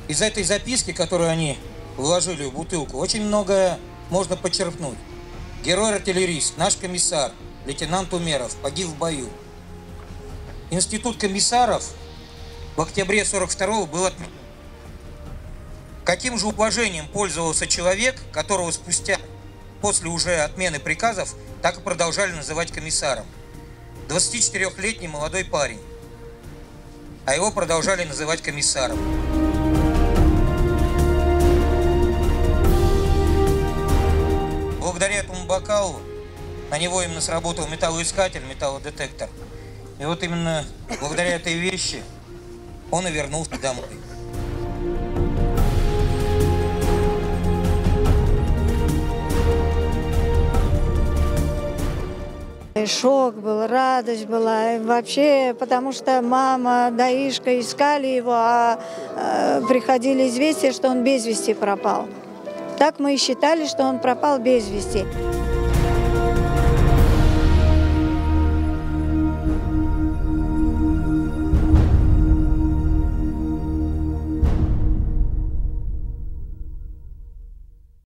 Из этой записки, которую они вложили в бутылку, очень многое можно почерпнуть. Герой-артиллерист, наш комиссар, лейтенант Умеров, погиб в бою. Институт комиссаров в октябре 42-го был отменен. Каким же уважением пользовался человек, которого после уже отмены приказов, так и продолжали называть комиссаром? 24-летний молодой парень, а его продолжали называть комиссаром. Благодаря этому бокалу на него именно сработал металлоискатель, металлодетектор. И вот именно благодаря этой вещи он и вернулся домой. И шок был, радость была. И вообще, потому что мама, даишка искали его, а приходили известия, что он без вести пропал. Так мы и считали, что он пропал без вести.